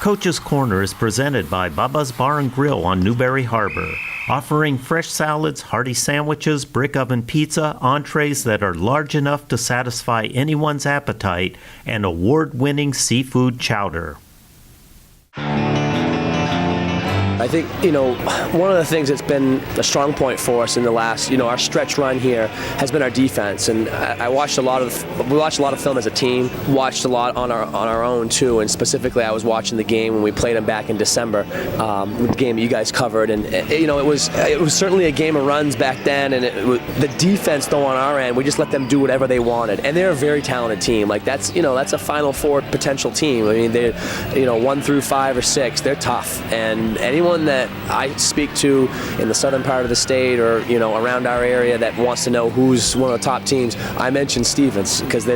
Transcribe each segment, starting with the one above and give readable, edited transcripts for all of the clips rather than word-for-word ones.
Coach's Corner is presented by Bubba's Bar and Grill on Newberry Harbor, offering fresh salads, hearty sandwiches, brick oven pizza, entrees that are large enough to satisfy anyone's appetite, and award-winning seafood chowder. I think, one of the things that's been a strong point for us in the last, our stretch run here has been our defense. And we watched a lot of film as a team, watched a lot on our own too. And specifically, I was watching the game when we played them back in December, the game you guys covered. And it was certainly a game of runs back then. And the defense though on our end, we just let them do whatever they wanted. And they're a very talented team. Like that's a Final Four potential team. I mean, they're 1 through 5 or 6, they're tough. And anyone that I speak to in the southern part of the state or around our area that wants to know who's one of the top teams, I mentioned Stevens because they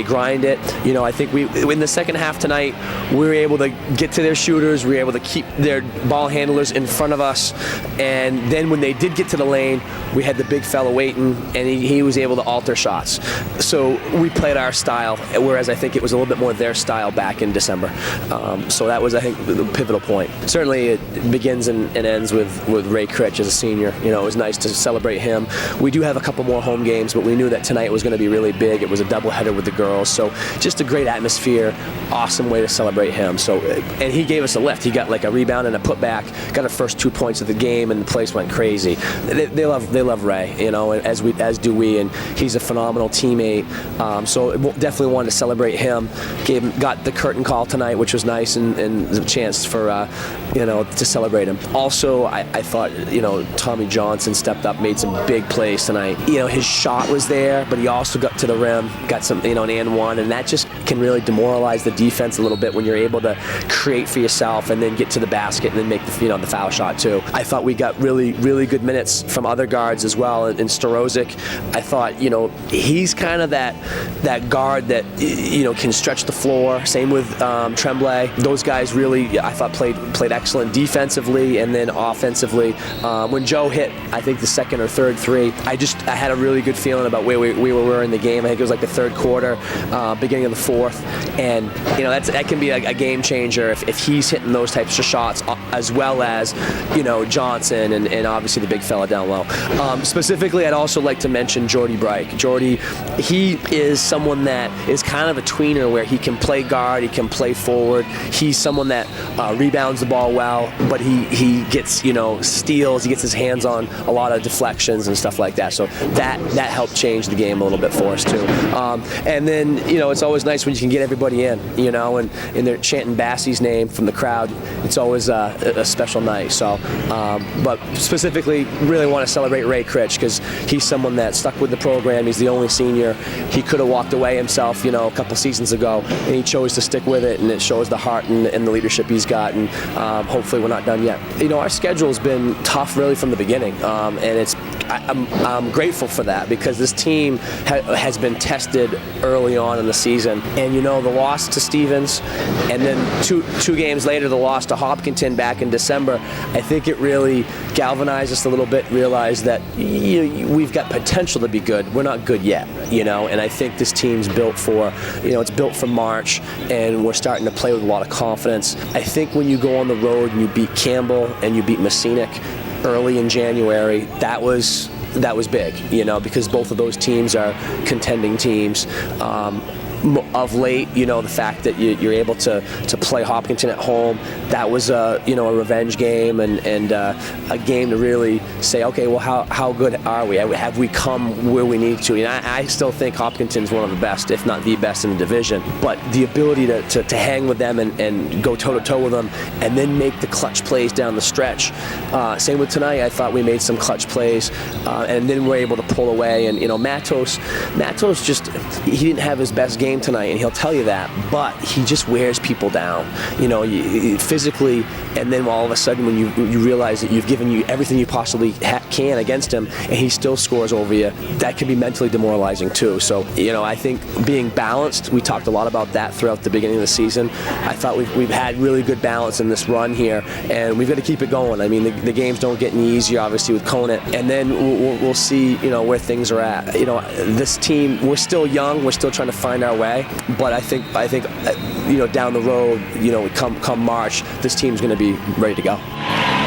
grind it. I think in the second half tonight we were able to get to their shooters, we were able to keep their ball handlers in front of us, and then when they did get to the lane, we had the big fella waiting, and he was able to alter shots. So we played our style, whereas I think it was a little bit more their style back in December. So that was, I think, the pivotal point. Certainly it begins and ends with Ray Critch as a senior. It was nice to celebrate him. We do have a couple more home games, but we knew that tonight was going to be really big. It was a doubleheader with the girls, so just a great atmosphere, awesome way to celebrate him. So, and he gave us a lift. He got like a rebound and a putback, got our first 2 points of the game, and the place went crazy. They love Ray, as do we, and he's a phenomenal teammate. So definitely wanted to celebrate him. Got the curtain call tonight, which was nice, and the chance for to celebrate him. Also, I thought Tommy Johnson stepped up, made some big plays tonight. His shot was there, but he also got to the rim, got some an and one, and that just can really demoralize the defense a little bit when you're able to create for yourself and then get to the basket and then make the foul shot too. I thought we got really really good minutes from other guards as well. In Starozic, I thought he's kind of that guard that can stretch the floor. Same with Tremblay. Those guys really, I thought, played excellent defensively and then offensively. When Joe hit, I think the second or third three, I had a really good feeling about where we were in the game. I think it was like the third quarter, beginning of the fourth, and that can be a game changer if he's hitting those types of shots, as well as Johnson and obviously the big fella down low. Specifically, I'd also like to mention Jordy Bright. Jordy, he is someone that is kind of a tweener where he can play guard, he can play forward. He's someone that rebounds the ball well, but he gets steals, he gets his hands on a lot of deflections and stuff like that. So that helped change the game a little bit for us too. And then it's always nice when you can get everybody in, and they're chanting Bassie's name from the crowd. It's always a special night. So, but specifically, really want to celebrate Ray Critch because he's someone that stuck with the program. He's the only senior. He could have walked away himself, a couple seasons ago, and he chose to stick with it, and it shows the heart and the leadership he's got. And hopefully we're not done yet. Our schedule's been tough really from the beginning, and I'm grateful for that because this team has been tested early on in the season. And the loss to Stevens, and then two games later the loss to Hopkinton back in December, I think it really galvanized us a little bit, realized that we've got potential to be good. We're not good yet, and I think this team's built for, it's built for March, and we're starting to play with a lot of confidence. I think when you go on the road and you beat Campbell and you beat Messinic early in January, that was big, because both of those teams are contending teams. Of late, the fact that you're able to play Hopkinton at home, that was a revenge game and a game to really say, okay, well, how good are we? Have we come where we need to? And I still think Hopkinton's one of the best, if not the best in the division. But the ability to hang with them and go toe-to-toe with them and then make the clutch plays down the stretch. Same with tonight. I thought we made some clutch plays and then we're able to pull away. And, Matos just, he didn't have his best game tonight, and he'll tell you that, but he just wears people down, physically, and then all of a sudden when you realize that you've given you everything you possibly can against him, and he still scores over you, that can be mentally demoralizing too. So, I think being balanced, we talked a lot about that throughout the beginning of the season. I thought we've had really good balance in this run here, and we've got to keep it going. I mean, the games don't get any easier, obviously, with Conant, and then we'll see, where things are at. This team, we're still young, we're still trying to find our way. But I think down the road, come March, this team's going to be ready to go.